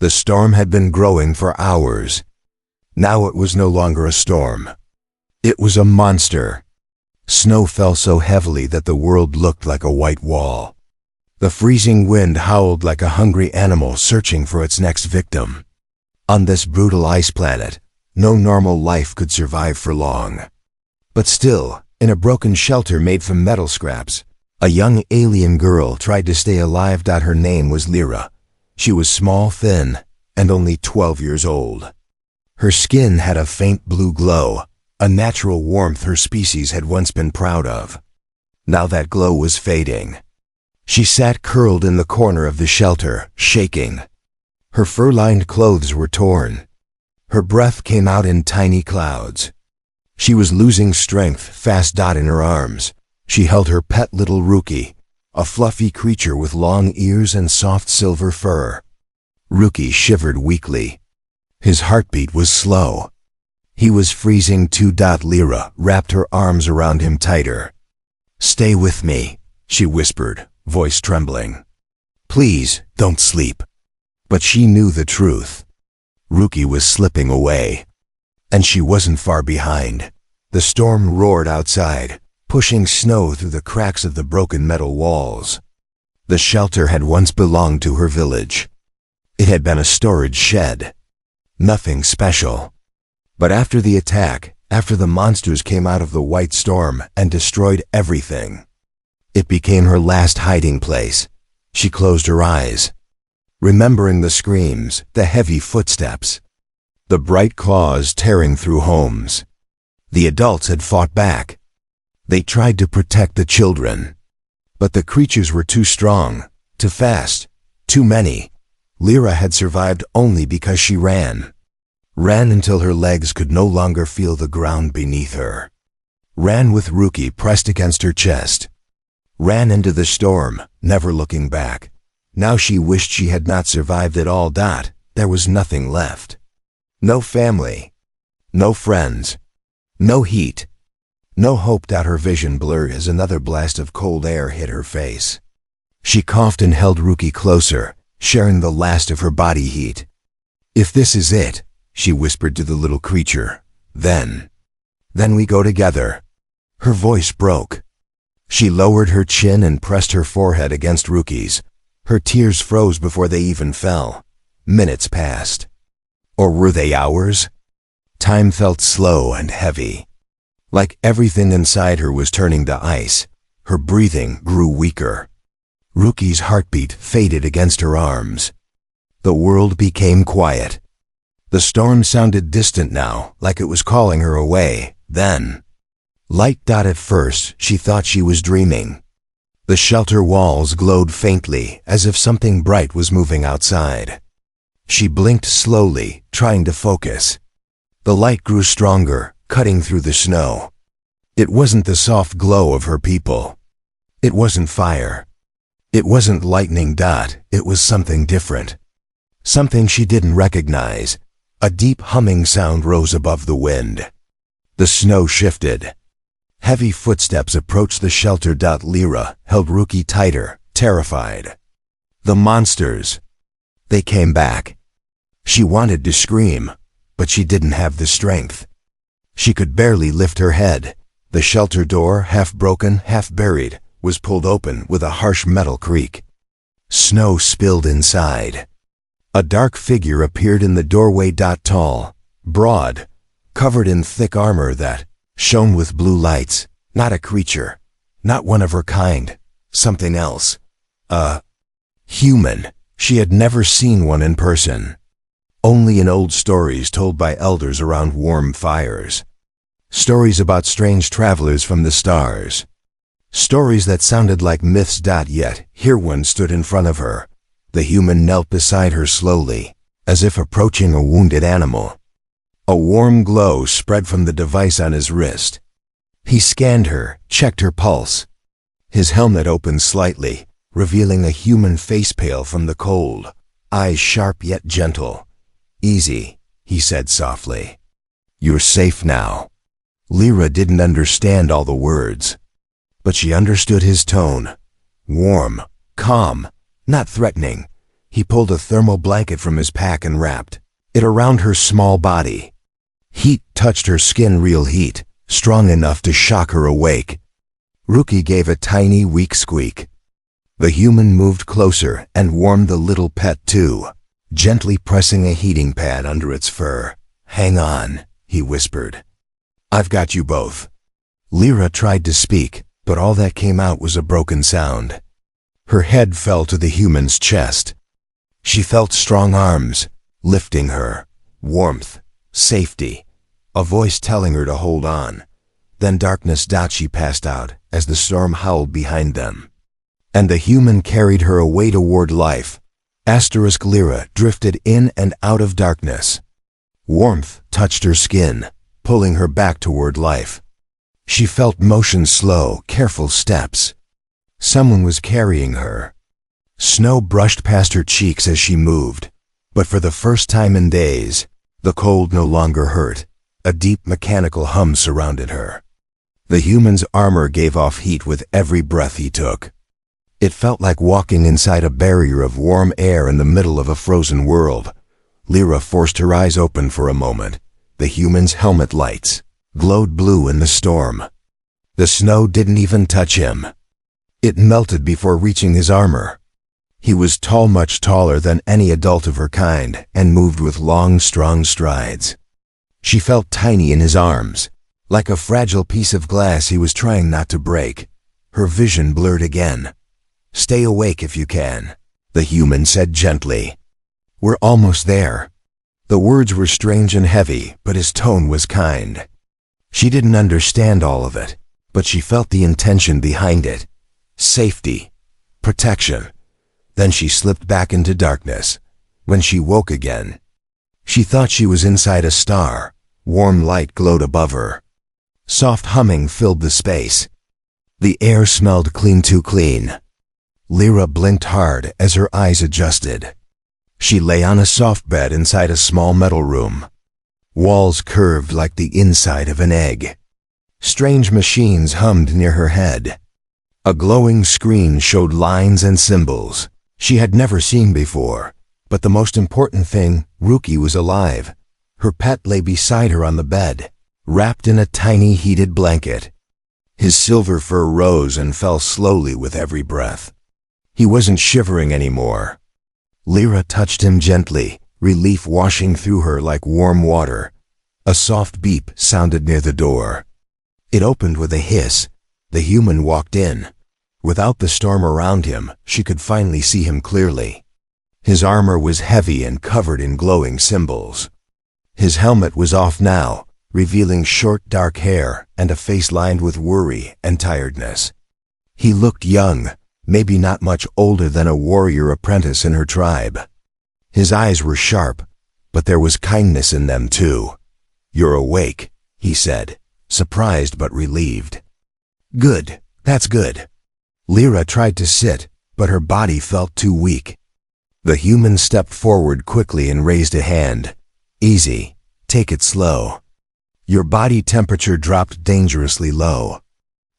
The storm had been growing for hours. Now it was no longer a storm. It was a monster. Snow fell so heavily that the world looked like a white wall. The freezing wind howled like a hungry animal searching for its next victim. On this brutal ice planet, no normal life could survive for long. But still, in a broken shelter made from metal scraps, a young alien girl tried to stay alive. Her name was Lyra. She was small, thin, and only 12 years old. Her skin had a faint blue glow, a natural warmth her species had once been proud of. Now that glow was fading. She sat curled in the corner of the shelter, shaking. Her fur-lined clothes were torn. Her breath came out in tiny clouds. She was losing strength fast. In her arms, she held her pet little Rookie, a fluffy creature with long ears and soft silver fur. Rookie shivered weakly. His heartbeat was slow. He was freezing too. Lyra wrapped her arms around him tighter. "Stay with me," she whispered, voice trembling. "Please, don't sleep." But she knew the truth. Rookie was slipping away. And she wasn't far behind. The storm roared outside, pushing snow through the cracks of the broken metal walls. The shelter had once belonged to her village. It had been a storage shed. Nothing special. But after the attack, after the monsters came out of the white storm and destroyed everything, it became her last hiding place. She closed her eyes, remembering the screams, the heavy footsteps, the bright claws tearing through homes. The adults had fought back. They tried to protect the children. But the creatures were too strong, too fast, too many. Lyra had survived only because she ran. Ran until her legs could no longer feel the ground beneath her. Ran with Rookie pressed against her chest. Ran into the storm, never looking back. Now she wished she had not survived at all. There was nothing left. No family. No friends. No heat. No hope. Her vision blurred as another blast of cold air hit her face. She coughed and held Rookie closer, sharing the last of her body heat. "If this is it," she whispered to the little creature, then we go together." Her voice broke. She lowered her chin and pressed her forehead against Rookie's. Her tears froze before they even fell. Minutes passed. Or were they hours? Time felt slow and heavy. Like everything inside her was turning to ice. Her breathing grew weaker. Rookie's heartbeat faded against her arms. The world became quiet. The storm sounded distant now, like it was calling her away. Then, light. At first, she thought she was dreaming. The shelter walls glowed faintly, as if something bright was moving outside. She blinked slowly, trying to focus. The light grew stronger, cutting through the snow. It wasn't the soft glow of her people. It wasn't fire. It wasn't lightning. It was something different. Something she didn't recognize. A deep humming sound rose above the wind. The snow shifted. Heavy footsteps approached the shelter. Lyra held Rookie tighter, terrified. The monsters. They came back. She wanted to scream, but she didn't have the strength. She could barely lift her head. The shelter door, half broken, half buried, was pulled open with a harsh metal creak. Snow spilled inside. A dark figure appeared in the doorway. Tall, broad, covered in thick armor that shone with blue lights. Not a creature, not one of her kind, something else. A human. She had never seen one in person. Only in old stories told by elders around warm fires. Stories about strange travelers from the stars. Stories that sounded like myths. Yet, here one stood in front of her. The human knelt beside her slowly, as if approaching a wounded animal. A warm glow spread from the device on his wrist. He scanned her, checked her pulse. His helmet opened slightly, revealing a human face pale from the cold, eyes sharp yet gentle. "Easy," he said softly. "You're safe now." Lyra didn't understand all the words, but she understood his tone. Warm, calm, not threatening, He pulled a thermal blanket from his pack and wrapped it around her small body. Heat touched her skin, real heat, strong enough to shock her awake. Ruki gave a tiny, weak squeak. The human moved closer and warmed the little pet too, gently pressing a heating pad under its fur. "Hang on," he whispered. "I've got you both." Lyra tried to speak, but all that came out was a broken sound. Her head fell to the human's chest. She felt strong arms lifting her, warmth, safety, a voice telling her to hold on. Then darkness. She passed out as the storm howled behind them. And the human carried her away toward life. Lyra drifted in and out of darkness. Warmth touched her skin, pulling her back toward life. She felt motion, slow, careful steps. Someone was carrying her. Snow brushed past her cheeks as she moved, but for the first time in days, the cold no longer hurt. A deep mechanical hum surrounded her. The human's armor gave off heat with every breath he took. It felt like walking inside a barrier of warm air in the middle of a frozen world. Lyra forced her eyes open for a moment. The human's helmet lights glowed blue in the storm. The snow didn't even touch him. It melted before reaching his armor. He was tall, much taller than any adult of her kind, and moved with long, strong strides. She felt tiny in his arms, like a fragile piece of glass he was trying not to break. Her vision blurred again. "Stay awake if you can," the human said gently. "We're almost there." The words were strange and heavy, but his tone was kind. She didn't understand all of it, but she felt the intention behind it. Safety, protection. Then she slipped back into darkness. When she woke again, she thought she was inside a star. Warm light glowed above her. Soft humming filled the space. The air smelled clean, too clean. Lyra blinked hard as her eyes adjusted. She lay on a soft bed inside a small metal room. Walls curved like the inside of an egg. Strange machines hummed near her head. A glowing screen showed lines and symbols she had never seen before. But the most important thing, Ruki was alive. Her pet lay beside her on the bed, wrapped in a tiny heated blanket. His silver fur rose and fell slowly with every breath. He wasn't shivering anymore. Lyra touched him gently, relief washing through her like warm water. A soft beep sounded near the door. It opened with a hiss. The human walked in. Without the storm around him, she could finally see him clearly. His armor was heavy and covered in glowing symbols. His helmet was off now, revealing short dark hair and a face lined with worry and tiredness. He looked young, maybe not much older than a warrior apprentice in her tribe. His eyes were sharp, but there was kindness in them too. "You're awake," he said, surprised but relieved. "Good, that's good." Lyra tried to sit, but her body felt too weak. The human stepped forward quickly and raised a hand. "Easy, take it slow." Your body temperature dropped dangerously low.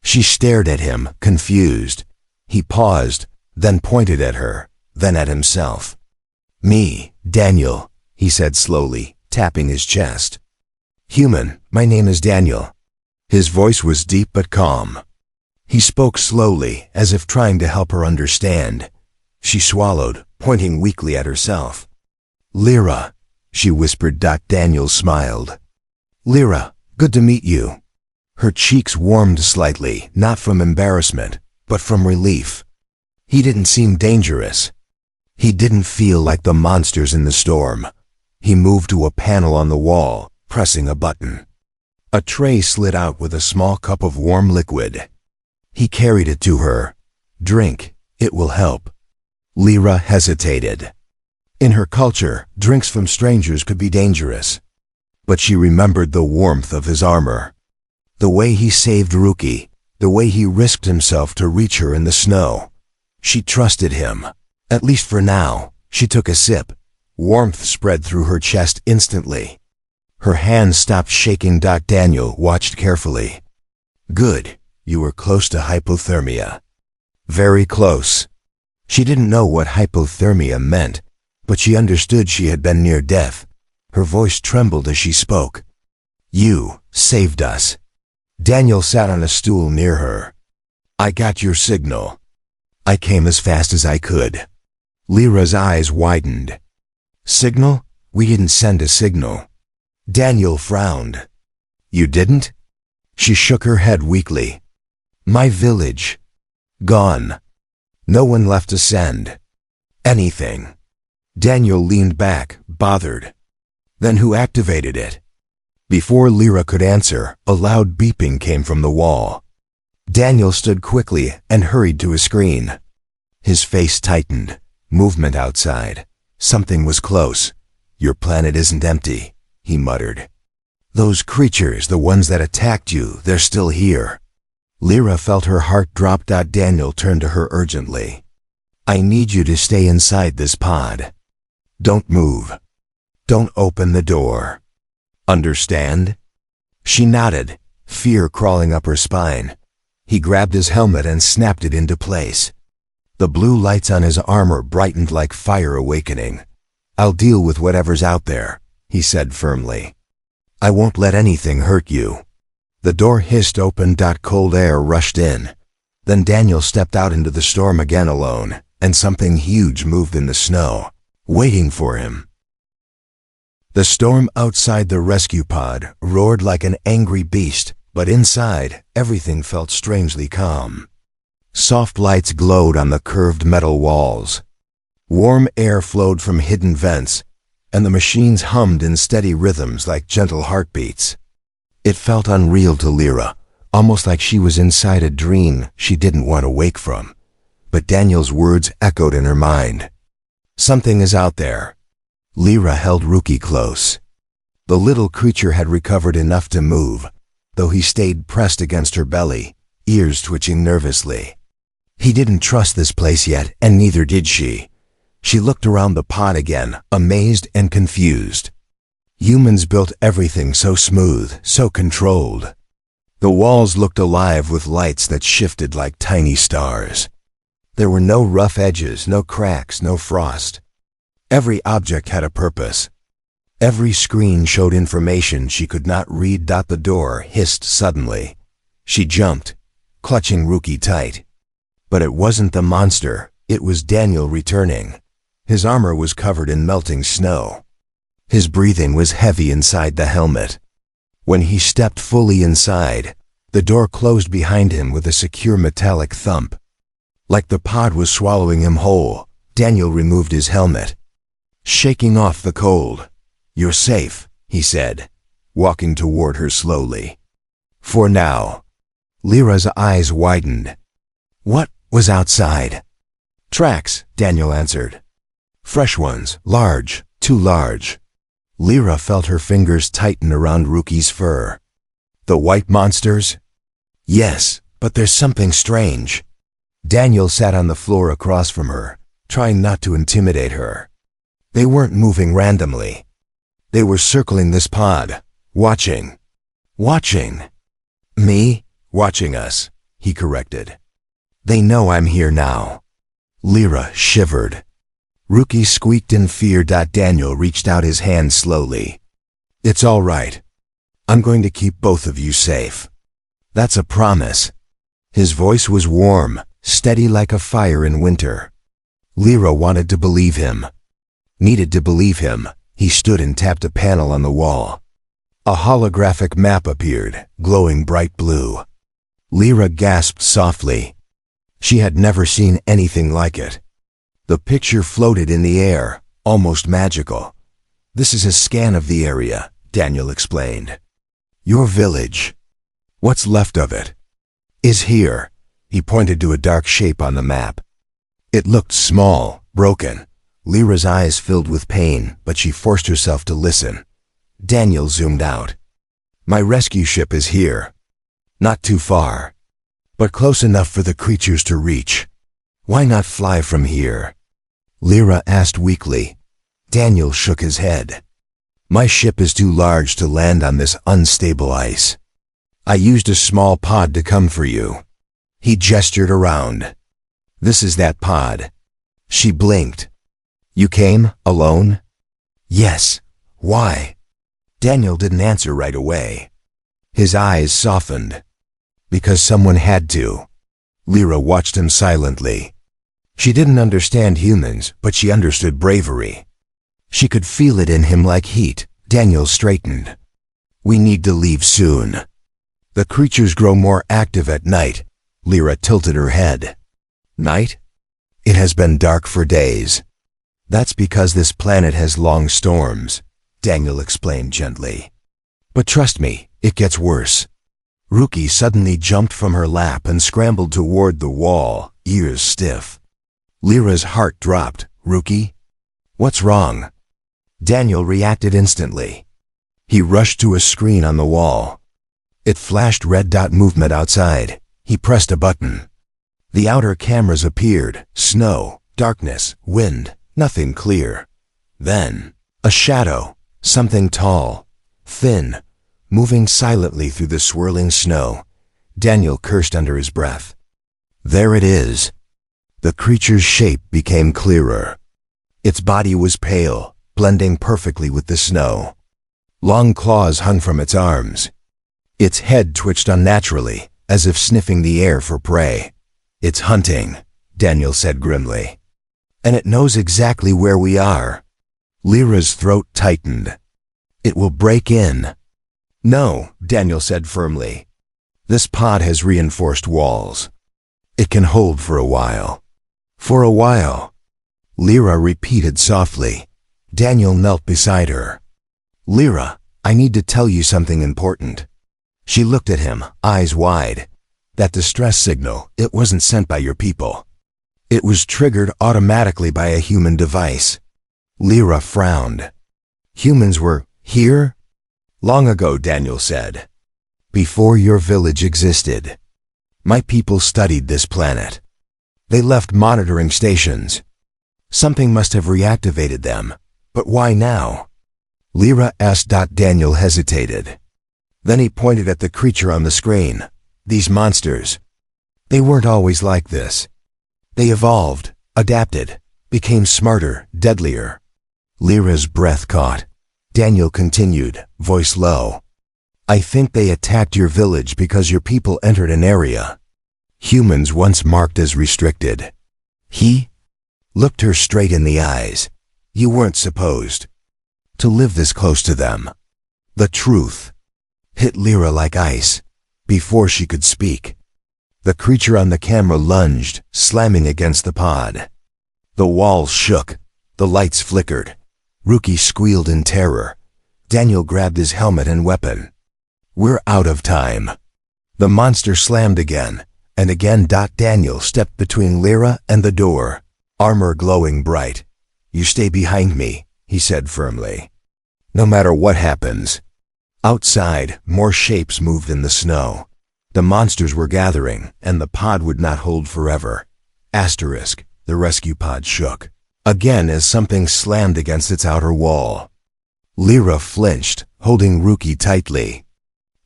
She stared at him, confused. He paused, then pointed at her, then at himself. "Me, Daniel," he said slowly, tapping his chest. "Human, my name is Daniel." His voice was deep but calm. He spoke slowly, as if trying to help her understand. She swallowed, pointing weakly at herself. "Lyra," she whispered. Daniel smiled. "Lyra, good to meet you." Her cheeks warmed slightly, not from embarrassment, but from relief. He didn't seem dangerous. He didn't feel like the monsters in the storm. He moved to a panel on the wall, pressing a button. A tray slid out with a small cup of warm liquid. He carried it to her. "Drink, it will help." Lyra hesitated. In her culture, drinks from strangers could be dangerous. But she remembered the warmth of his armor. The way he saved Ruki, the way he risked himself to reach her in the snow. She trusted him. At least for now. She took a sip. Warmth spread through her chest instantly. Her hand stopped shaking. Daniel watched carefully. "Good. You were close to hypothermia." "Very close." She didn't know what hypothermia meant, but she understood she had been near death. Her voice trembled as she spoke. "You saved us." Daniel sat on a stool near her. "I got your signal. I came as fast as I could." Lyra's eyes widened. "Signal? We didn't send a signal." Daniel frowned. "You didn't?" She shook her head weakly. "My village. Gone. No one left to send anything." Daniel leaned back, bothered. "Then who activated it?" Before Lyra could answer, a loud beeping came from the wall. Daniel stood quickly and hurried to a screen. His face tightened. Movement outside. Something was close. "Your planet isn't empty," he muttered. "Those creatures, the ones that attacked you, they're still here." Lyra felt her heart drop. Daniel turned to her urgently. "I need you to stay inside this pod. Don't move. Don't open the door. Understand?" She nodded, fear crawling up her spine. He grabbed his helmet and snapped it into place. The blue lights on his armor brightened like fire awakening. "I'll deal with whatever's out there," he said firmly. "I won't let anything hurt you." The door hissed open. Cold air rushed in. Then Daniel stepped out into the storm again alone, and something huge moved in the snow, waiting for him. The storm outside the rescue pod roared like an angry beast, but inside, everything felt strangely calm. Soft lights glowed on the curved metal walls. Warm air flowed from hidden vents, and the machines hummed in steady rhythms like gentle heartbeats. It felt unreal to Lyra, almost like she was inside a dream she didn't want to wake from. But Daniel's words echoed in her mind. "Something is out there." Lyra held Ruki close. The little creature had recovered enough to move, though he stayed pressed against her belly, ears twitching nervously. He didn't trust this place yet, and neither did she. She looked around the pod again, amazed and confused. Humans built everything so smooth, so controlled. The walls looked alive with lights that shifted like tiny stars. There were no rough edges, no cracks, no frost. Every object had a purpose. Every screen showed information she could not read. The door hissed suddenly. She jumped, clutching Ruki tight. But it wasn't the monster, it was Daniel returning. His armor was covered in melting snow. His breathing was heavy inside the helmet. When he stepped fully inside, the door closed behind him with a secure metallic thump. Like the pod was swallowing him whole, Daniel removed his helmet. Shaking off the cold. "You're safe," he said, walking toward her slowly. "For now." Lyra's eyes widened. "What was outside?" "Tracks," Daniel answered. "Fresh ones, large, too large." Lyra felt her fingers tighten around Ruki's fur. "The white monsters?" "Yes, but there's something strange." Daniel sat on the floor across from her, trying not to intimidate her. They weren't moving randomly. They were circling this pod, watching. Watching. "Me? Watching us," he corrected. "They know I'm here now." Lyra shivered. Ruki squeaked in fear. Daniel reached out his hand slowly. "It's all right. I'm going to keep both of you safe. That's a promise." His voice was warm, steady like a fire in winter. Lyra wanted to believe him. Needed to believe him. He stood and tapped a panel on the wall. A holographic map appeared, glowing bright blue. Lyra gasped softly. She had never seen anything like it. The picture floated in the air, almost magical. "This is a scan of the area," Daniel explained. "Your village, what's left of it, is here." He pointed to a dark shape on the map. It looked small, broken. Lyra's eyes filled with pain, but she forced herself to listen. Daniel zoomed out. "My rescue ship is here. Not too far, but close enough for the creatures to reach. Why not fly from here?" Lyra asked weakly. Daniel shook his head. "My ship is too large to land on this unstable ice. I used a small pod to come for you." He gestured around. "This is that pod." She blinked. You came alone? Yes. Why? Daniel didn't answer right away. His eyes softened. Because someone had to. Lyra watched him silently. She didn't understand humans, but she understood bravery. She could feel it in him like heat. Daniel straightened. We need to leave soon. The creatures grow more active at night. Lyra tilted her head. Night? It has been dark for days. That's because this planet has long storms, Daniel explained gently. But trust me, it gets worse. Ruki suddenly jumped from her lap and scrambled toward the wall, ears stiff. Lyra's heart dropped. Ruki? What's wrong? Daniel reacted instantly. He rushed to a screen on the wall. It flashed red dot movement outside. He pressed a button. The outer cameras appeared. Snow, darkness, wind, nothing clear. Then, a shadow, something tall, thin, moving silently through the swirling snow. Daniel cursed under his breath. There it is. The creature's shape became clearer. Its body was pale, blending perfectly with the snow. Long claws hung from its arms. Its head twitched unnaturally, as if sniffing the air for prey. It's hunting, Daniel said grimly. And it knows exactly where we are. Lyra's throat tightened. It will break in. No, Daniel said firmly. This pod has reinforced walls. It can hold for a while. For a while. Lyra repeated softly. Daniel knelt beside her. Lyra, I need to tell you something important. She looked at him, eyes wide. That distress signal, it wasn't sent by your people. It was triggered automatically by a human device. Lyra frowned. Humans were here? Long ago, Daniel said. Before your village existed. My people studied this planet. They left monitoring stations. Something must have reactivated them. But why now? Lyra asked. Daniel hesitated. Then he pointed at the creature on the screen. These monsters. They weren't always like this. They evolved, adapted, became smarter, deadlier. Lyra's breath caught. Daniel continued, voice low. I think they attacked your village because your people entered an area. Humans once marked as restricted. He looked her straight in the eyes. You weren't supposed to live this close to them. The truth hit Lyra like ice. Before she could speak, the creature on the camera lunged, slamming against the pod. The walls shook. The lights flickered. Ruki squealed in terror. Daniel grabbed his helmet and weapon. We're out of time. The monster slammed again, and again. Daniel stepped between Lyra and the door, armor glowing bright. You stay behind me, he said firmly. No matter what happens. Outside, more shapes moved in the snow. The monsters were gathering, and the pod would not hold forever. Asterisk, the rescue pod shook. Again as something slammed against its outer wall. Lyra flinched, holding Ruki tightly.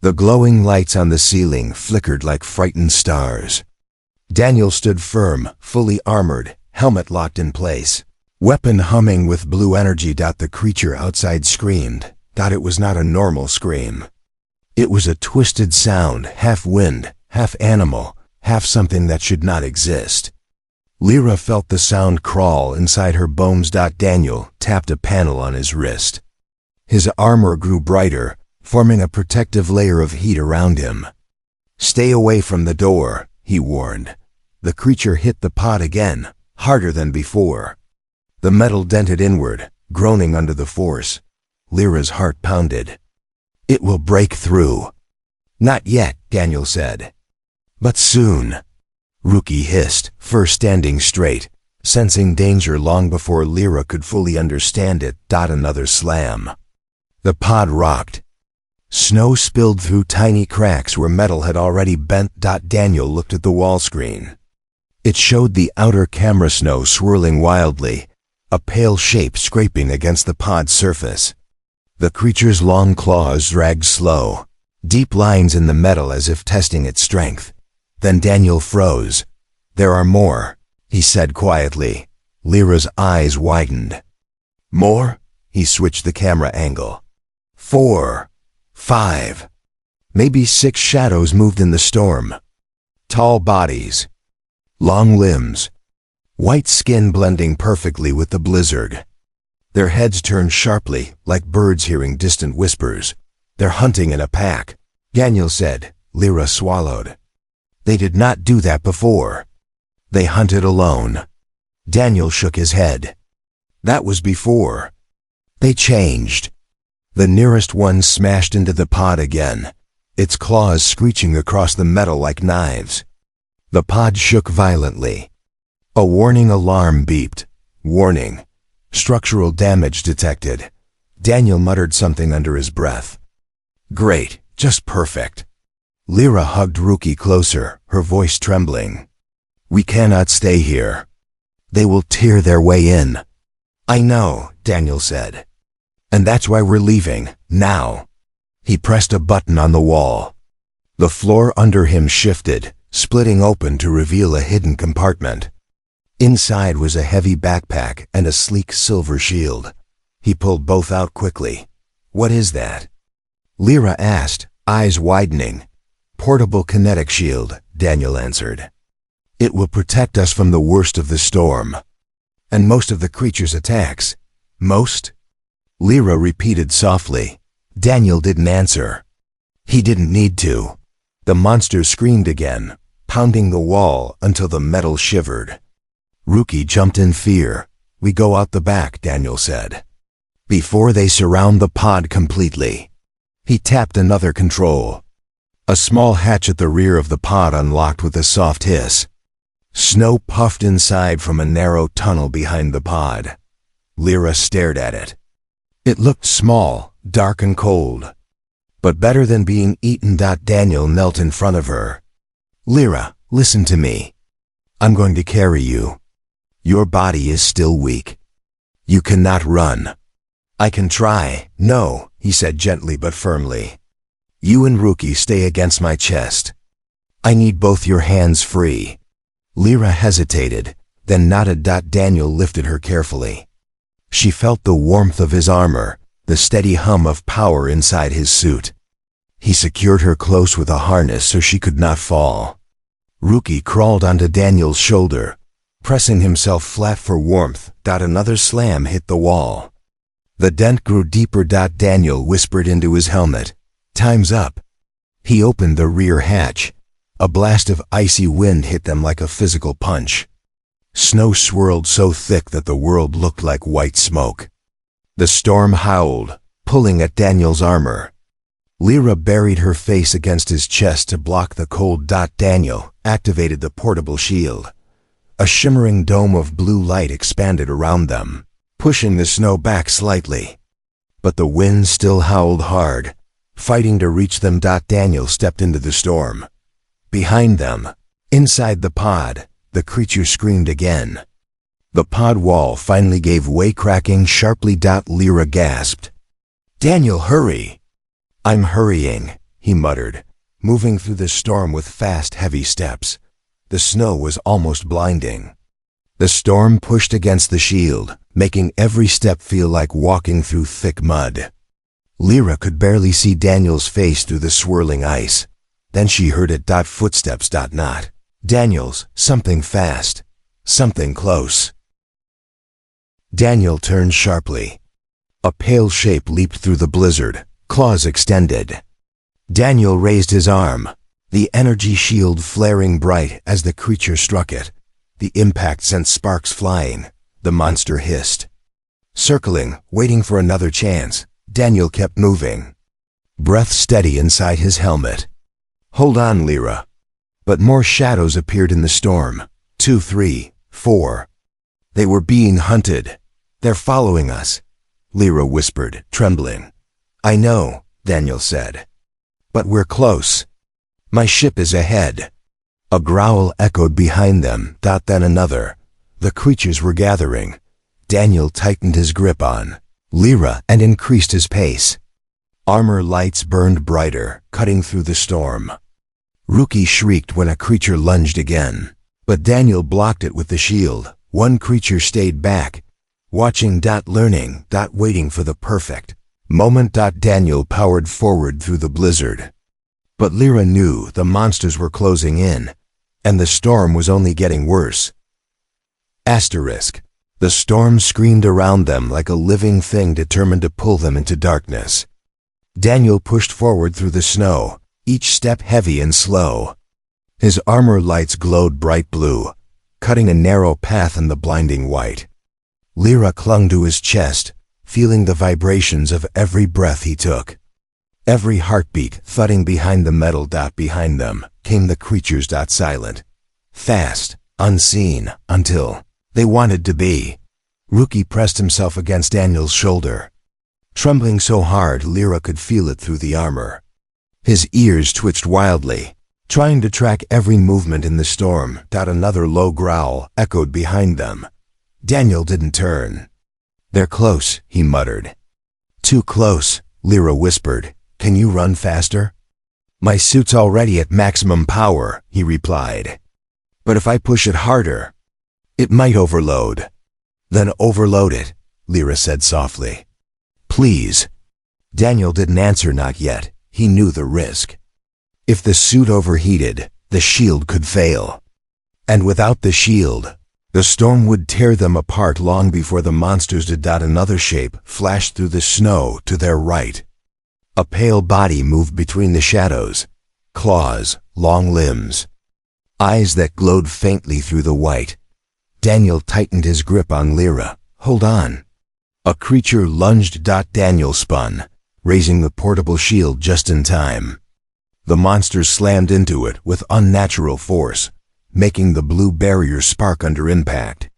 The glowing lights on the ceiling flickered like frightened stars. Daniel stood firm, fully armored, helmet locked in place. Weapon humming with blue energy. The creature outside screamed. It was not a normal scream. It was a twisted sound, half wind, half animal, half something that should not exist. Lyra felt the sound crawl inside her bones. Daniel tapped a panel on his wrist. His armor grew brighter, forming a protective layer of heat around him. Stay away from the door, he warned. The creature hit the pod again, harder than before. The metal dented inward, groaning under the force. Lyra's heart pounded. It will break through. Not yet, Daniel said. But soon. Ruki hissed, fur standing straight, sensing danger long before Lyra could fully understand it. Another slam. The pod rocked. Snow spilled through tiny cracks where metal had already bent. Daniel looked at the wall screen. It showed the outer camera snow swirling wildly, a pale shape scraping against the pod's surface. The creature's long claws dragged slow, deep lines in the metal as if testing its strength. Then Daniel froze. There are more, he said quietly. Lyra's eyes widened. More? He switched the camera angle. 4, 5, maybe 6 shadows moved in the storm. Tall bodies, long limbs, white skin blending perfectly with the blizzard. Their heads turned sharply, like birds hearing distant whispers. They're hunting in a pack, Daniel said. Lyra swallowed. They did not do that before. They hunted alone. Daniel shook his head. That was before. They changed. The nearest one smashed into the pod again, its claws screeching across the metal like knives. The pod shook violently. A warning alarm beeped. Warning. Structural damage detected. Daniel muttered something under his breath. Great, just perfect. Lyra hugged Rookie closer, her voice trembling. We cannot stay here. They will tear their way in. I know, Daniel said. And that's why we're leaving, now. He pressed a button on the wall. The floor under him shifted, splitting open to reveal a hidden compartment. Inside was a heavy backpack and a sleek silver shield. He pulled both out quickly. What is that? Lyra asked, eyes widening. Portable kinetic shield, Daniel answered. It will protect us from the worst of the storm. And most of the creature's attacks. Most? Lyra repeated softly. Daniel didn't answer. He didn't need to. The monster screamed again, pounding the wall until the metal shivered. Rookie jumped in fear. We go out the back, Daniel said. Before they surround the pod completely. He tapped another control. A small hatch at the rear of the pod unlocked with a soft hiss. Snow puffed inside from a narrow tunnel behind the pod. Lyra stared at it. It looked small, dark and cold. But better than being eaten. Daniel knelt in front of her. Lyra, listen to me. I'm going to carry you. Your body is still weak. You cannot run. I can try. No, he said gently but firmly. You and Rookie stay against my chest. I need both your hands free. Lyra hesitated, then nodded. Daniel lifted her carefully. She felt the warmth of his armor, the steady hum of power inside his suit. He secured her close with a harness so she could not fall. Rookie crawled onto Daniel's shoulder, pressing himself flat for warmth. Another slam hit the wall. The dent grew deeper. Daniel whispered into his helmet. Time's up. He opened the rear hatch. A blast of icy wind hit them like a physical punch. Snow swirled so thick that the world looked like white smoke. The storm howled, pulling at Daniel's armor. Lyra buried her face against his chest to block the cold. Daniel activated the portable shield. A shimmering dome of blue light expanded around them, pushing the snow back slightly. But the wind still howled hard, fighting to reach them. Daniel stepped into the storm. Behind them, inside the pod, the creature screamed again. The pod wall finally gave way, cracking sharply. Lyra gasped. Daniel, hurry! I'm hurrying, he muttered, moving through the storm with fast, heavy steps. The snow was almost blinding. The storm pushed against the shield, making every step feel like walking through thick mud. Lyra could barely see Daniel's face through the swirling ice. Then she heard it. Footsteps. Not Daniel's. Something fast. Something close. Daniel turned sharply. A pale shape leaped through the blizzard, claws extended. Daniel raised his arm, the energy shield flaring bright as the creature struck it. The impact sent sparks flying. The monster hissed. Circling, waiting for another chance, Daniel kept moving. Breath steady inside his helmet. Hold on, Lyra. But more shadows appeared in the storm. 2, 3, 4. They were being hunted. They're following us, Lyra whispered, trembling. I know, Daniel said. But we're close. My ship is ahead. A growl echoed behind them. Then another. The creatures were gathering. Daniel tightened his grip on Lyra and increased his pace. Armor lights burned brighter, cutting through the storm. Rookie shrieked when a creature lunged again, but Daniel blocked it with the shield, One creature stayed back, watching, learning, waiting for the perfect moment. Daniel powered forward through the blizzard. But Lyra knew the monsters were closing in, and the storm was only getting worse. Asterisk. The storm screamed around them like a living thing determined to pull them into darkness. Daniel pushed forward through the snow, each step heavy and slow. His armor lights glowed bright blue, cutting a narrow path in the blinding white. Lyra clung to his chest, feeling the vibrations of every breath he took. Every heartbeat thudding behind the metal. Behind them came the creatures. Silent, fast, unseen, until they wanted to be. Rookie pressed himself against Daniel's shoulder, trembling so hard Lyra could feel it through the armor. His ears twitched wildly, trying to track every movement in the storm. Another low growl echoed behind them. Daniel didn't turn. "They're close," he muttered. "Too close," Lyra whispered. "Can you run faster?" "My suit's already at maximum power," he replied. "But if I push it harder, it might overload." "Then overload it," Lyra said softly. "Please." Daniel didn't answer. Not yet. He knew the risk. If the suit overheated, the shield could fail. And without the shield, the storm would tear them apart long before the monsters did. Another shape flashed through the snow to their right. A pale body moved between the shadows. Claws, long limbs, eyes that glowed faintly through the white. Daniel tightened his grip on Lyra. "Hold on." A creature lunged. Daniel spun, raising the portable shield just in time. The monster slammed into it with unnatural force, making the blue barrier spark under impact.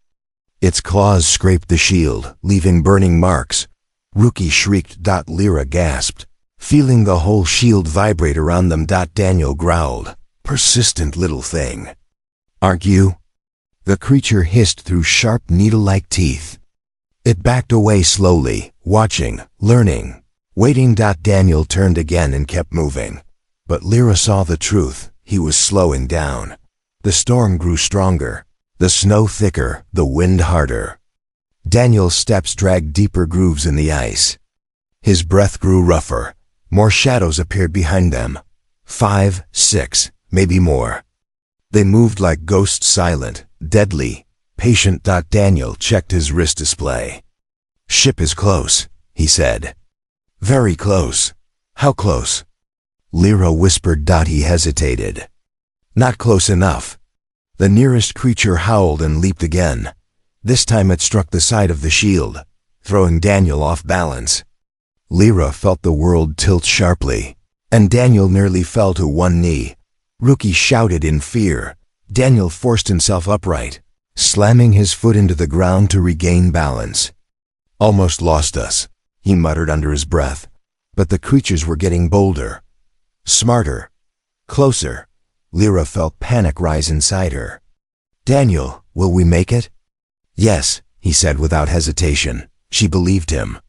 Its claws scraped the shield, leaving burning marks. Rookie shrieked. Lyra gasped, feeling the whole shield vibrate around them. Daniel growled, "Persistent little thing. Aren't you?" The creature hissed through sharp needle-like teeth. It backed away slowly, watching, learning, waiting. Daniel turned again and kept moving. But Lyra saw the truth. He was slowing down. The storm grew stronger, the snow thicker, the wind harder. Daniel's steps dragged deeper grooves in the ice. His breath grew rougher. More shadows appeared behind them. 5, 6, maybe more. They moved like ghosts, silent, deadly, patient. Daniel checked his wrist display. "Ship is close," he said. "Very close." "How close?" Lyra whispered. He hesitated. "Not close enough." The nearest creature howled and leaped again. This time it struck the side of the shield, throwing Daniel off balance. Lyra felt the world tilt sharply, and Daniel nearly fell to one knee. Rookie shouted in fear. Daniel forced himself upright, slamming his foot into the ground to regain balance. "Almost lost us," he muttered under his breath. But the creatures were getting bolder, smarter, closer. Lyra felt panic rise inside her. "Daniel, will we make it?" "Yes," he said without hesitation. She believed him.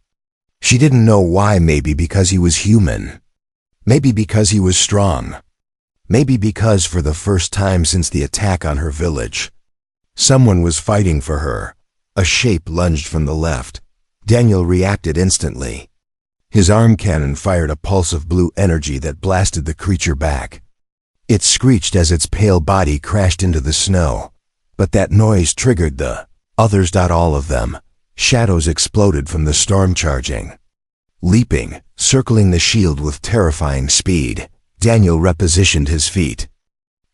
She didn't know why. Maybe because he was human. Maybe because he was strong. Maybe because for the first time since the attack on her village, someone was fighting for her. A shape lunged from the left. Daniel reacted instantly. His arm cannon fired a pulse of blue energy that blasted the creature back. It screeched as its pale body crashed into the snow. But that noise triggered the others. All of them. Shadows exploded from the storm, charging, leaping, circling the shield with terrifying speed. Daniel repositioned his feet.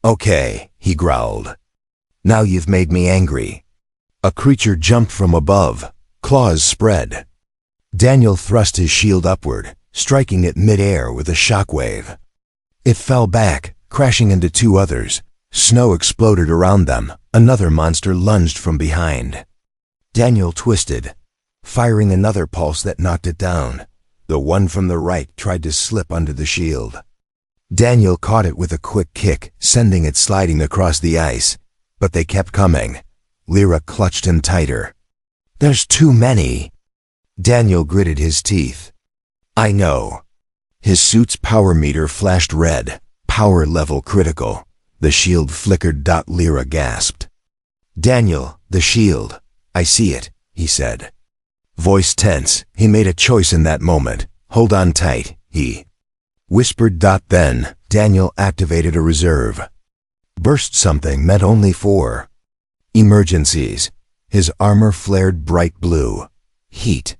"Okay," he growled. "Now you've made me angry." A creature jumped from above, claws spread. Daniel thrust his shield upward, striking it mid-air with a shockwave. It fell back, crashing into two others. Snow exploded around them. Another monster lunged from behind. Daniel twisted, firing another pulse that knocked it down. The one from the right tried to slip under the shield. Daniel caught it with a quick kick, sending it sliding across the ice. But they kept coming. Lyra clutched him tighter. "There's too many." Daniel gritted his teeth. "I know." His suit's power meter flashed red. Power level critical. The shield flickered. Lyra gasped. "Daniel, The shield. I see it, he said. Voice tense, he made a choice in that moment. Hold on tight, he whispered. Then, Daniel activated a reserve. Burst something meant only for emergencies. His armor flared bright blue. Heat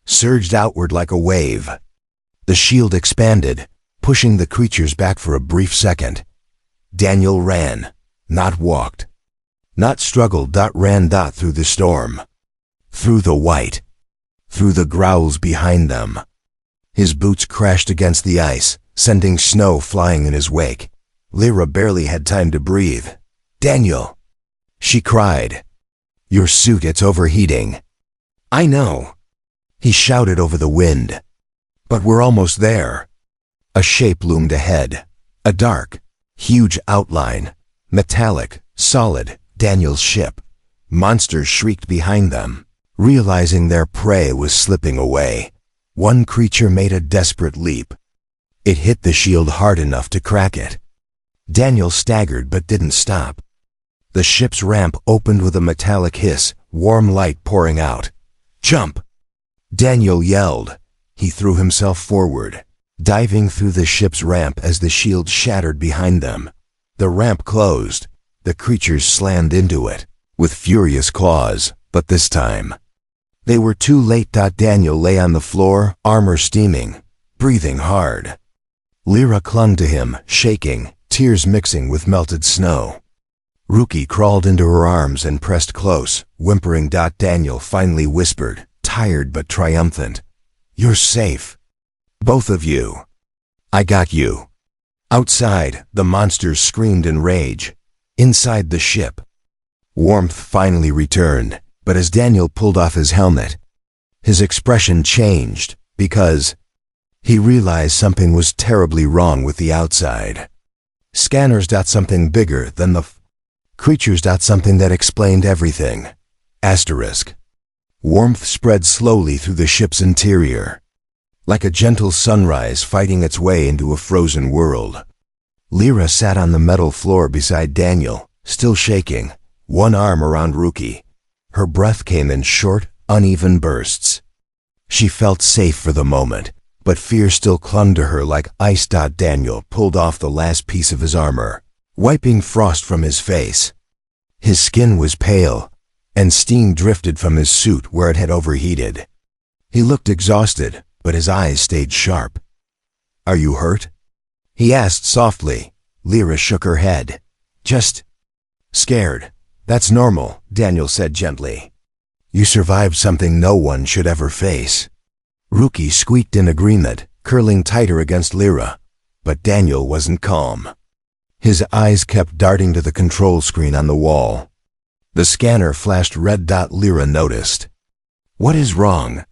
surged outward like a wave. The shield expanded, pushing the creatures back for a brief second. Daniel ran, not walked. Not struggled. Ran. Through the storm. Through the white. Through the growls behind them. His boots crashed against the ice, sending snow flying in his wake. Lyra barely had time to breathe. Daniel! She cried. Your suit, it's overheating. I know. He shouted over the wind. But we're almost there. A shape loomed ahead. A dark, huge outline. Metallic, solid. Daniel's ship. Monsters shrieked behind them, realizing their prey was slipping away. One creature made a desperate leap. It hit the shield hard enough to crack it. Daniel staggered but didn't stop. The ship's ramp opened with a metallic hiss, warm light pouring out. Jump! Daniel yelled. He threw himself forward, diving through the ship's ramp as the shield shattered behind them. The ramp closed. The creatures slammed into it, with furious claws, but this time they were too late. Daniel lay on the floor, armor steaming, breathing hard. Lyra clung to him, shaking, tears mixing with melted snow. Ruki crawled into her arms and pressed close, whimpering. Daniel finally whispered, tired but triumphant, You're safe. Both of you. I got you. Outside, the monsters screamed in rage. Inside the ship, warmth finally returned, but as Daniel pulled off his helmet, his expression changed because he realized something was terribly wrong with the outside. Scanners. Something bigger than the creatures. Something that explained everything. Asterisk. Warmth spread slowly through the ship's interior, like a gentle sunrise fighting its way into a frozen world. Lyra sat on the metal floor beside Daniel, still shaking, one arm around Ruki. Her breath came in short, uneven bursts. She felt safe for the moment, but fear still clung to her like ice. Daniel pulled off the last piece of his armor, wiping frost from his face. His skin was pale, and steam drifted from his suit where it had overheated. He looked exhausted, but his eyes stayed sharp. Are you hurt? He asked softly. Lyra shook her head. Just scared. That's normal, Daniel said gently. You survived something no one should ever face. Ruki squeaked in agreement, curling tighter against Lyra. But Daniel wasn't calm. His eyes kept darting to the control screen on the wall. The scanner flashed red. Lyra noticed. What is wrong?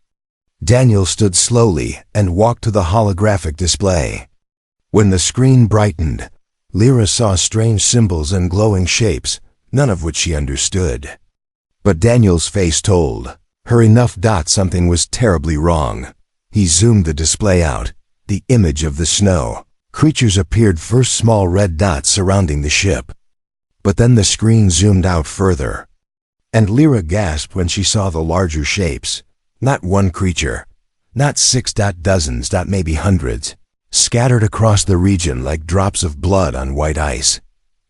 Daniel stood slowly and walked to the holographic display. When the screen brightened, Lyra saw strange symbols and glowing shapes, none of which she understood. But Daniel's face told her enough. Something was terribly wrong. He zoomed the display out, the image of the snow. Creatures appeared first, small red dots surrounding the ship. But then the screen zoomed out further. And Lyra gasped when she saw the larger shapes. Not one creature. Not 6. Dozens. Maybe hundreds. Scattered across the region like drops of blood on white ice.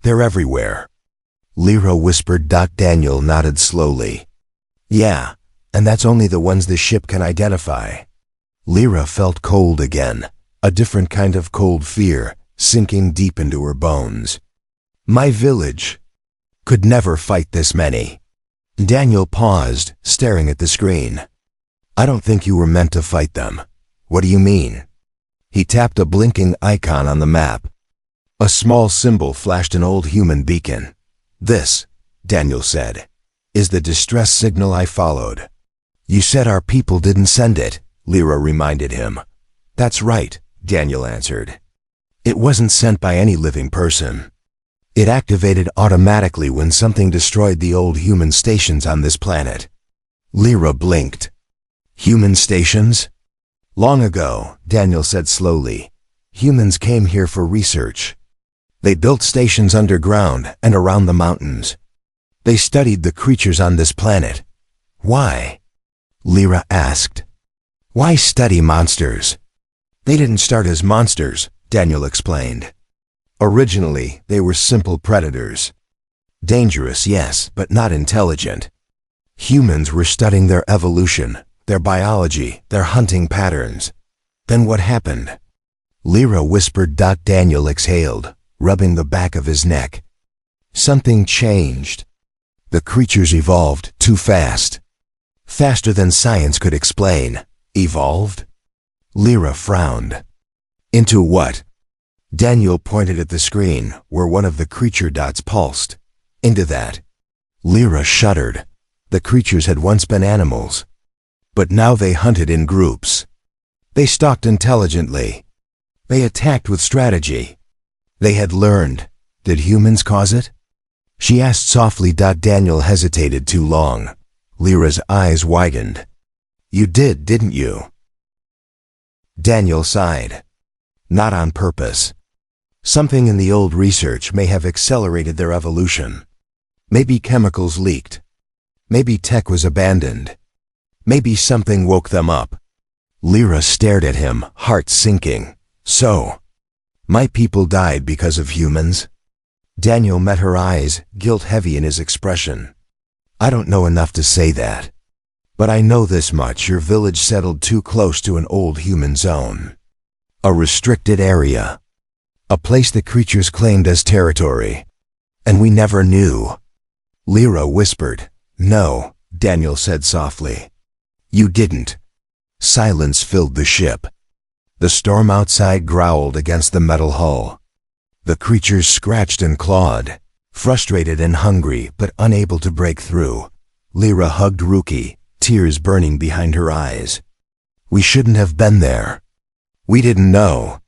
They're everywhere. Lyra whispered. Daniel nodded slowly. Yeah, and that's only the ones the ship can identify. Lyra felt cold again, a different kind of cold fear, sinking deep into her bones. My village could never fight this many. Daniel paused, staring at the screen. I don't think you were meant to fight them. What do you mean? He tapped a blinking icon on the map. A small symbol flashed, an old human beacon. This, Daniel said, is the distress signal I followed. You said our people didn't send it, Lyra reminded him. That's right, Daniel answered. It wasn't sent by any living person. It activated automatically when something destroyed the old human stations on this planet. Lyra blinked. Human stations? Long ago, Daniel said slowly, humans came here for research. They built stations underground and around the mountains. They studied the creatures on this planet. Why? Lyra asked. Why study monsters? They didn't start as monsters, Daniel explained. Originally, they were simple predators. Dangerous, yes, but not intelligent. Humans were studying their evolution, their biology, their hunting patterns. Then what happened? Lyra whispered. Daniel exhaled, rubbing the back of his neck. Something changed. The creatures evolved too fast. Faster than science could explain. Evolved? Lyra frowned. Into what? Daniel pointed at the screen, where one of the creature dots pulsed. Into that. Lyra shuddered. The creatures had once been animals. But now they hunted in groups. They stalked intelligently. They attacked with strategy. They had learned. Did humans cause it? She asked softly. Daniel hesitated too long. Lyra's eyes widened. You did, didn't you? Daniel sighed. Not on purpose. Something in the old research may have accelerated their evolution. Maybe chemicals leaked. Maybe tech was abandoned. Maybe something woke them up. Lyra stared at him, heart sinking. So, my people died because of humans? Daniel met her eyes, guilt heavy in his expression. I don't know enough to say that. But I know this much: your village settled too close to an old human zone. A restricted area. A place the creatures claimed as territory. And we never knew. Lyra whispered. No, Daniel said softly. You didn't. Silence filled the ship. The storm outside growled against the metal hull. The creatures scratched and clawed, frustrated and hungry but unable to break through. Lyra hugged Ruki, tears burning behind her eyes. We shouldn't have been there. We didn't know.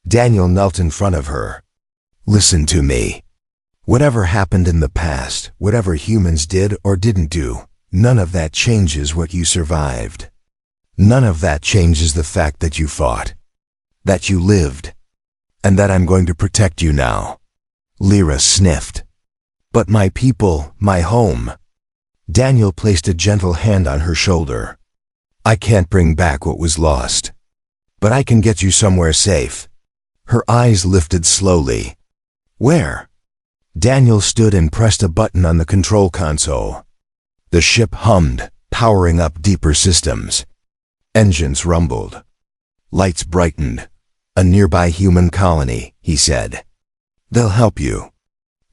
Daniel knelt in front of her. Listen to me. Whatever happened in the past, whatever humans did or didn't do, none of that changes what you survived. None of that changes the fact that you fought, that you lived, and that I'm going to protect you now. Lyra sniffed. But my people, my home. Daniel placed a gentle hand on her shoulder. I can't bring back what was lost. But I can get you somewhere safe. Her eyes lifted slowly. Where? Daniel stood and pressed a button on the control console. The ship hummed, powering up deeper systems. Engines rumbled. Lights brightened. A nearby human colony, he said. They'll help you.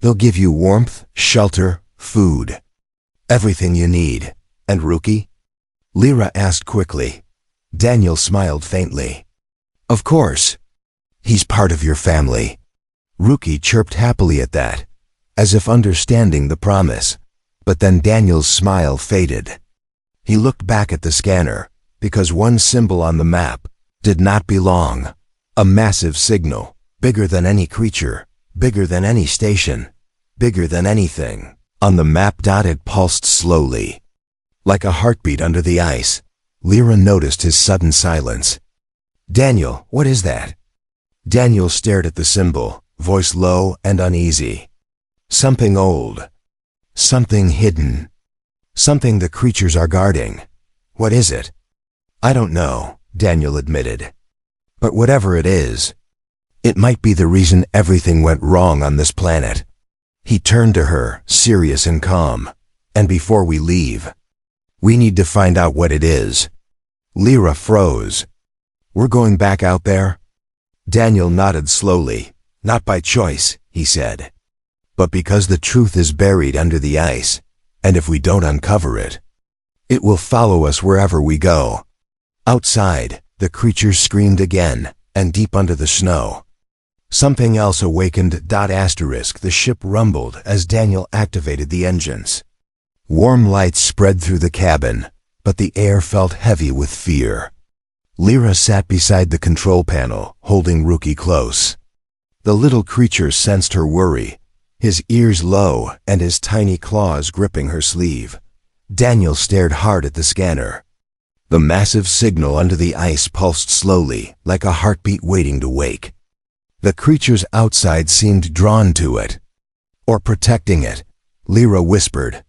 They'll give you warmth, shelter, food. Everything you need. And Ruki? Lyra asked quickly. Daniel smiled faintly. Of course. He's part of your family. Ruki chirped happily at that, as if understanding the promise. But then Daniel's smile faded. He looked back at the scanner, because one symbol on the map did not belong. A massive signal, bigger than any creature, bigger than any station, bigger than anything. On the map it pulsed slowly. Like a heartbeat under the ice. Lyra noticed his sudden silence. Daniel, what is that? Daniel stared at the symbol, voice low and uneasy. Something old. Something hidden. Something the creatures are guarding. What is it? I don't know, Daniel admitted. But whatever it is, it might be the reason everything went wrong on this planet. He turned to her, serious and calm. And before we leave, we need to find out what it is. Lyra froze. We're going back out there? Daniel nodded slowly. Not by choice, he said. But because the truth is buried under the ice, and if we don't uncover it, it will follow us wherever we go. Outside, the creatures screamed again, and deep under the snow. Something else awakened. The ship rumbled as Daniel activated the engines. Warm lights spread through the cabin, but the air felt heavy with fear. Lyra sat beside the control panel, holding Ruki close. The little creature sensed her worry, his ears low and his tiny claws gripping her sleeve. Daniel stared hard at the scanner. The massive signal under the ice pulsed slowly, like a heartbeat waiting to wake. The creatures outside seemed drawn to it, or protecting it. Lyra whispered.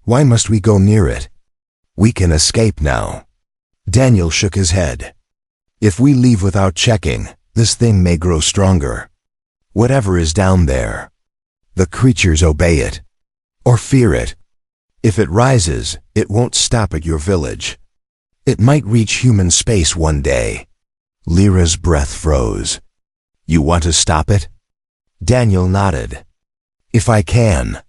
Why must we go near it? We can escape now. Daniel shook his head. If we leave without checking, this thing may grow stronger. Whatever is down there. The creatures obey it. Or fear it. If it rises, it won't stop at your village. It might reach human space one day. Lyra's breath froze. You want to stop it? Daniel nodded. If I can.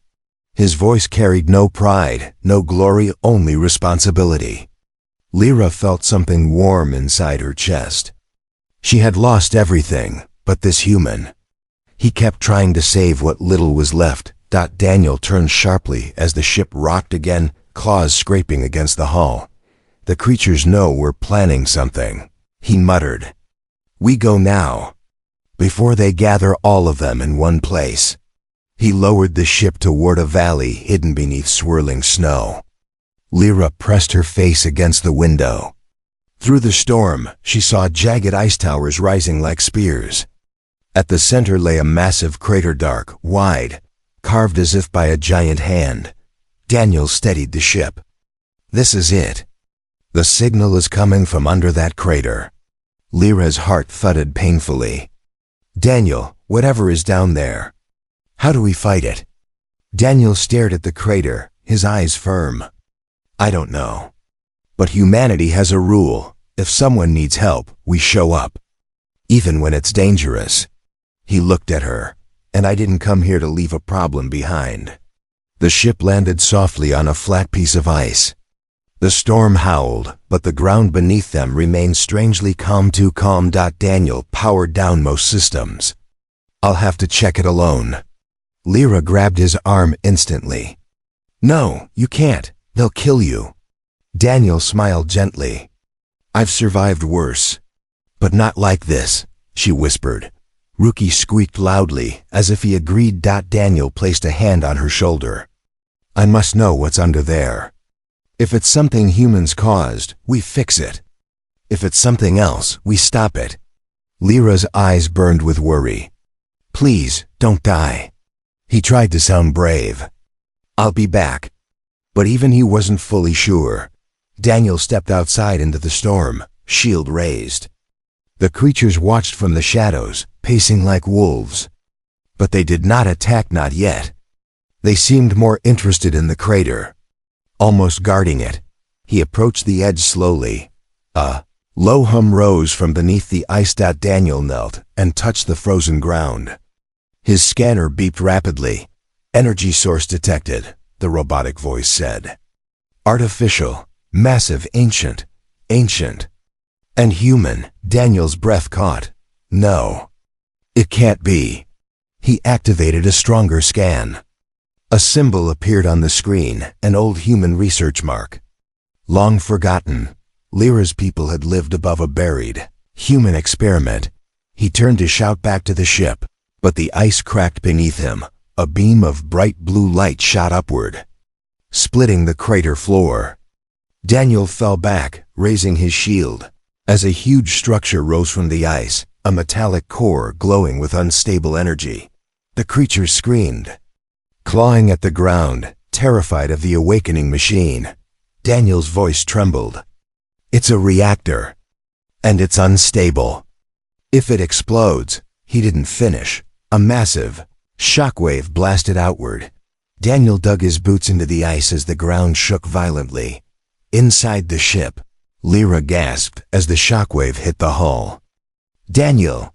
His voice carried no pride, no glory, only responsibility. Lyra felt something warm inside her chest. She had lost everything, but this human. He kept trying to save what little was left. Daniel turned sharply as the ship rocked again, claws scraping against the hull. The creatures know we're planning something. He muttered. We go now. Before they gather all of them in one place. He lowered the ship toward a valley hidden beneath swirling snow. Lyra pressed her face against the window. Through the storm, she saw jagged ice towers rising like spears. At the center lay a massive crater, dark, wide, carved as if by a giant hand. Daniel steadied the ship. This is it. The signal is coming from under that crater. Lyra's heart thudded painfully. Daniel, whatever is down there. How do we fight it? Daniel stared at the crater, his eyes firm. I don't know. But humanity has a rule. If someone needs help, we show up. Even when it's dangerous. He looked at her. And I didn't come here to leave a problem behind. The ship landed softly on a flat piece of ice. The storm howled, but the ground beneath them remained strangely calm, too calm. Daniel powered down most systems. I'll have to check it alone. Lyra grabbed his arm instantly. No, you can't. They'll kill you. Daniel smiled gently. I've survived worse. But not like this, she whispered. Rookie squeaked loudly, as if he agreed. Daniel placed a hand on her shoulder. I must know what's under there. If it's something humans caused, we fix it. If it's something else, we stop it. Lyra's eyes burned with worry. Please, don't die. He tried to sound brave. I'll be back. But even he wasn't fully sure. Daniel stepped outside into the storm, shield raised. The creatures watched from the shadows, pacing like wolves. But they did not attack, not yet. They seemed more interested in the crater. Almost guarding it. He approached the edge slowly. A low hum rose from beneath the ice. Daniel knelt and touched the frozen ground. His scanner beeped rapidly. Energy source detected, the robotic voice said. Artificial, massive, ancient. And human. Daniel's breath caught. No. It can't be. He activated a stronger scan. A symbol appeared on the screen, an old human research mark. Long forgotten, Lyra's people had lived above a buried, human experiment. He turned to shout back to the ship, but the ice cracked beneath him. A beam of bright blue light shot upward, splitting the crater floor. Daniel fell back, raising his shield, as a huge structure rose from the ice, a metallic core glowing with unstable energy. The creatures screamed, clawing at the ground, terrified of the awakening machine. Daniel's voice trembled. It's a reactor, and it's unstable. If it explodes, he didn't finish. A massive shockwave blasted outward. Daniel dug his boots into the ice as the ground shook violently. Inside the ship, Lyra gasped as the shockwave hit the hull. Daniel!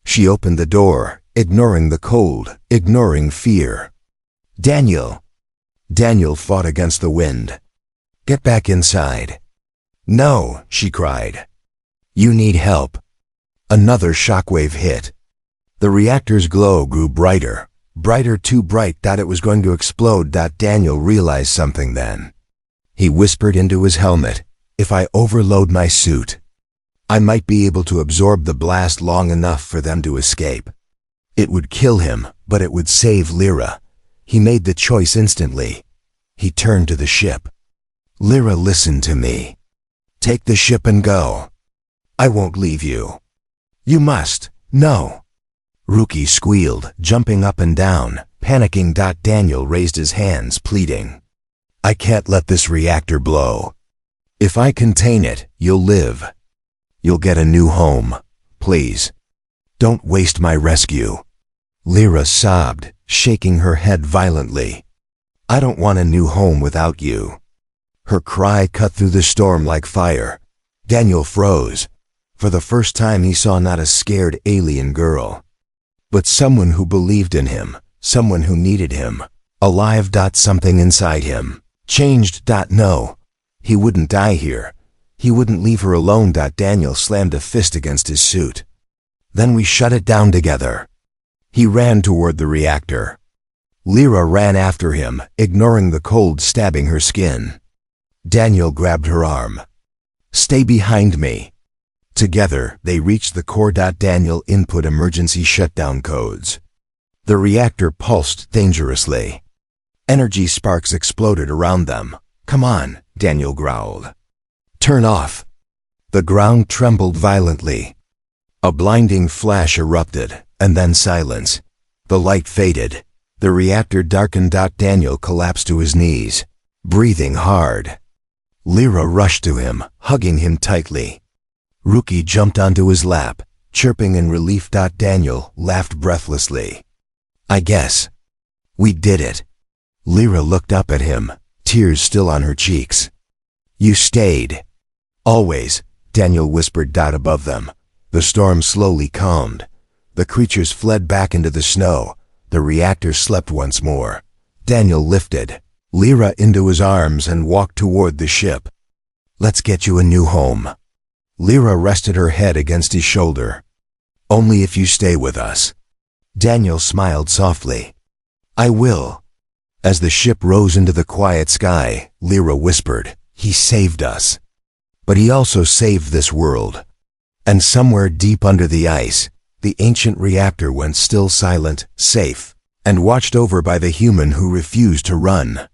She opened the door, ignoring the cold, ignoring fear. Daniel! Daniel fought against the wind. Get back inside. No, she cried. You need help. Another shockwave hit. The reactor's glow grew brighter, too bright that it was going to explode. Daniel realized something then. He whispered into his helmet, if I overload my suit, I might be able to absorb the blast long enough for them to escape. It would kill him, but it would save Lyra. He made the choice instantly. He turned to the ship. Lyra, listen to me. Take the ship and go. I won't leave you. You must. No. Rookie squealed, jumping up and down, Panicking, Daniel raised his hands, pleading. I can't let this reactor blow. If I contain it, you'll live. You'll get a new home. Please. Don't waste my rescue. Lyra sobbed, shaking her head violently. I don't want a new home without you. Her cry cut through the storm like fire. Daniel froze. For the first time he saw not a scared alien girl, but someone who believed in him, someone who needed him. Alive. Something inside him changed. No. He wouldn't die here. He wouldn't leave her alone. Daniel slammed a fist against his suit. Then we shut it down together. He ran toward the reactor. Lyra ran after him, ignoring the cold stabbing her skin. Daniel grabbed her arm. Stay behind me. Together, they reached the core. Daniel input emergency shutdown codes. The reactor pulsed dangerously. Energy sparks exploded around them. Come on, Daniel growled. Turn off. The ground trembled violently. A blinding flash erupted, and then silence. The light faded. The reactor darkened. Daniel collapsed to his knees, breathing hard. Lyra rushed to him, hugging him tightly. Rookie jumped onto his lap, chirping in relief. Daniel laughed breathlessly. I guess we did it. Lyra looked up at him, tears still on her cheeks. You stayed. Always, Daniel whispered. Above them, the storm slowly calmed. The creatures fled back into the snow. The reactor slept once more. Daniel lifted Lyra into his arms and walked toward the ship. Let's get you a new home. Lyra rested her head against his shoulder. Only if you stay with us. Daniel smiled softly. I will. As the ship rose into the quiet sky, Lyra whispered, he saved us. But he also saved this world. And somewhere deep under the ice, the ancient reactor went still, silent, safe, and watched over by the human who refused to run.